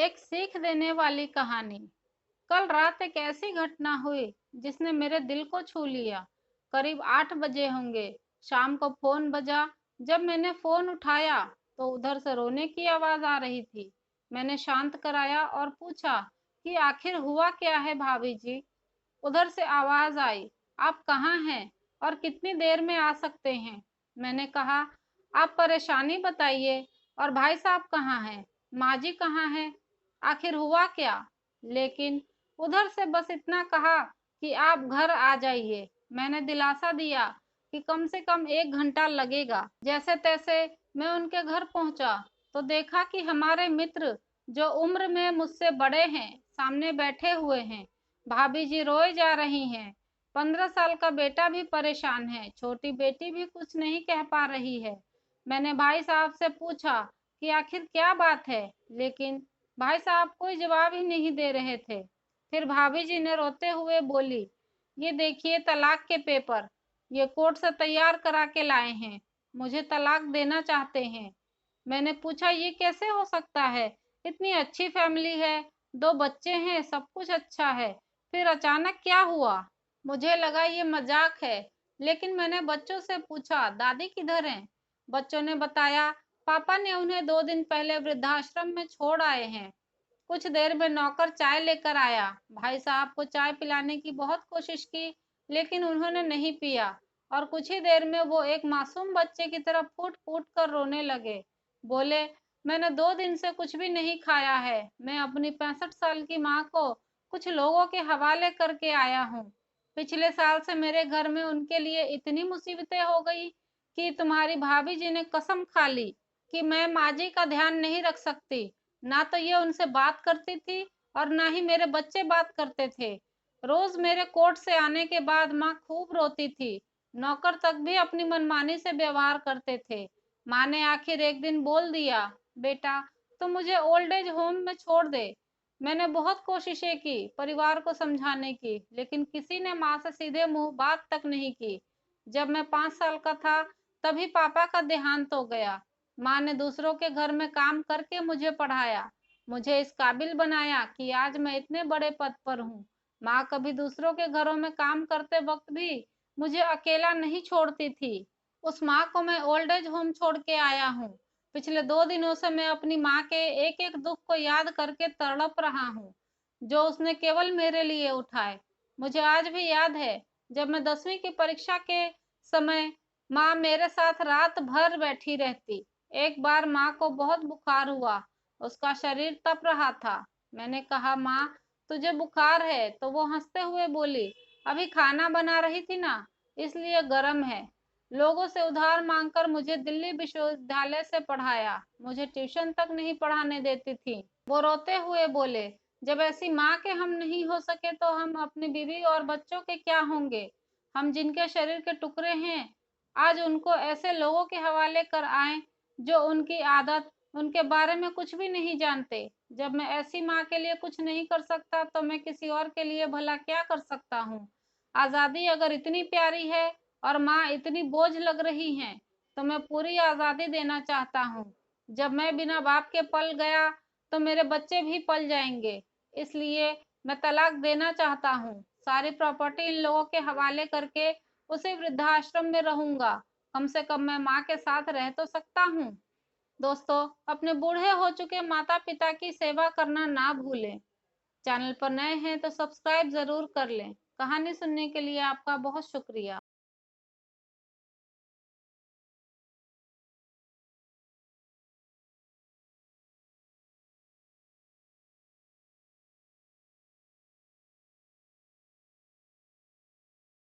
एक सीख देने वाली कहानी। कल रात एक ऐसी घटना हुई जिसने मेरे दिल को छू लिया। करीब 8 बजे होंगे। शाम को फोन बजा। जब मैंने फोन उठाया तो उधर से रोने की आवाज आ रही थी। मैंने शांत कराया और पूछा कि आखिर हुआ क्या है भाभी जी। उधर से आवाज आई, आप कहाँ हैं और कितनी देर में आ सकते हैं। मैंने कहा, आप परेशानी बताइए। और भाई साहब कहाँ हैं, माँ जी कहाँ हैं, आखिर हुआ क्या। लेकिन उधर से बस इतना कहा कि आप घर आ जाइए। मैंने दिलासा दिया कि कम से कम 1 घंटा लगेगा। जैसे तैसे मैं उनके घर पहुंचा तो देखा कि हमारे मित्र जो उम्र में मुझसे बड़े हैं सामने बैठे हुए हैं। भाभी जी रोए जा रही हैं। 15 साल का बेटा भी परेशान है, छोटी बेटी भी कुछ नहीं कह पा रही है। मैंने भाई साहब से पूछा कि आखिर क्या बात है, लेकिन भाई साहब कोई जवाब ही नहीं दे रहे थे। फिर भाभी जी ने रोते हुए बोली, ये देखिए तलाक के पेपर, ये कोर्ट से तैयार करा के लाए हैं, मुझे तलाक देना चाहते हैं। मैंने पूछा, ये कैसे हो सकता है, इतनी अच्छी फैमिली है, 2 बच्चे हैं, सब कुछ अच्छा है, फिर अचानक क्या हुआ। मुझे लगा ये मजाक है, लेकिन मैंने बच्चों से पूछा, दादी किधर हैं। बच्चों ने बताया, पापा ने उन्हें 2 दिन पहले वृद्धाश्रम में छोड़ आए हैं। कुछ देर में नौकर चाय लेकर आया। भाई साहब को चाय पिलाने की बहुत कोशिश की, लेकिन उन्होंने नहीं पिया और कुछ ही देर में वो एक मासूम बच्चे की तरह फूट फूट कर रोने लगे। बोले, मैंने 2 दिन से कुछ भी नहीं खाया है, मैं अपनी 65 साल की माँ को कुछ लोगों के हवाले करके आया हूँ। पिछले साल से मेरे घर में उनके लिए इतनी मुसीबतें हो गई कि तुम्हारी भाभी जी ने कसम खा ली कि मैं माँ जी का ध्यान नहीं रख सकती। ना तो ये उनसे बात करती थी और ना ही मेरे बच्चे बात करते थे। रोज मेरे कोर्ट से आने के बाद माँ खूब रोती थी। नौकर तक भी अपनी मनमानी से व्यवहार करते थे। माँ ने आखिर एक दिन बोल दिया, बेटा तुम मुझे ओल्ड एज होम में छोड़ दे। मैंने बहुत कोशिशें की परिवार को समझाने की, लेकिन किसी ने माँ से सीधे मुंह बात तक नहीं की। जब मैं 5 साल का था तभी पापा का देहांत हो गया। माँ ने दूसरों के घर में काम करके मुझे पढ़ाया, मुझे इस काबिल बनाया कि आज मैं इतने बड़े पद पर हूँ। माँ कभी दूसरों के घरों में काम करते वक्त भी मुझे अकेला नहीं छोड़ती थी। उस माँ को मैं ओल्ड एज होम छोड़ के आया हूँ। पिछले 2 दिनों से मैं अपनी माँ के एक एक दुख को याद करके तड़प रहा हूँ, जो उसने केवल मेरे लिए उठाए। मुझे आज भी याद है, जब मैं 10वीं की परीक्षा के समय माँ मेरे साथ रात भर बैठी रहती। एक बार माँ को बहुत बुखार हुआ, उसका शरीर तप रहा था। मैंने कहा, माँ तुझे बुखार है, तो वो हंसते हुए बोली, अभी खाना बना रही थी ना, इसलिए गर्म है। लोगों से उधार मांगकर मुझे दिल्ली विश्वविद्यालय से पढ़ाया, मुझे ट्यूशन तक नहीं पढ़ाने देती थी। वो रोते हुए बोले, जब ऐसी माँ के हम नहीं हो सके तो हम अपनी बीवी और बच्चों के क्या होंगे। हम जिनके शरीर के टुकड़े हैं, आज उनको ऐसे लोगों के हवाले कर आए जो उनकी आदत, उनके बारे में कुछ भी नहीं जानते। जब मैं ऐसी माँ के लिए कुछ नहीं कर सकता तो मैं किसी और के लिए भला क्या कर सकता हूँ। आज़ादी अगर इतनी प्यारी है और माँ इतनी बोझ लग रही हैं, तो मैं पूरी आज़ादी देना चाहता हूँ। जब मैं बिना बाप के पल गया तो मेरे बच्चे भी पल जाएंगे। इसलिए मैं तलाक देना चाहता हूँ, सारी प्रॉपर्टी इन लोगों के हवाले करके उसी वृद्धाश्रम में रहूंगा। कम से कम मैं माँ के साथ रह तो सकता हूँ। दोस्तों, अपने बूढ़े हो चुके माता पिता की सेवा करना ना भूलें। चैनल पर नए हैं तो सब्सक्राइब जरूर कर लें। कहानी सुनने के लिए आपका बहुत शुक्रिया।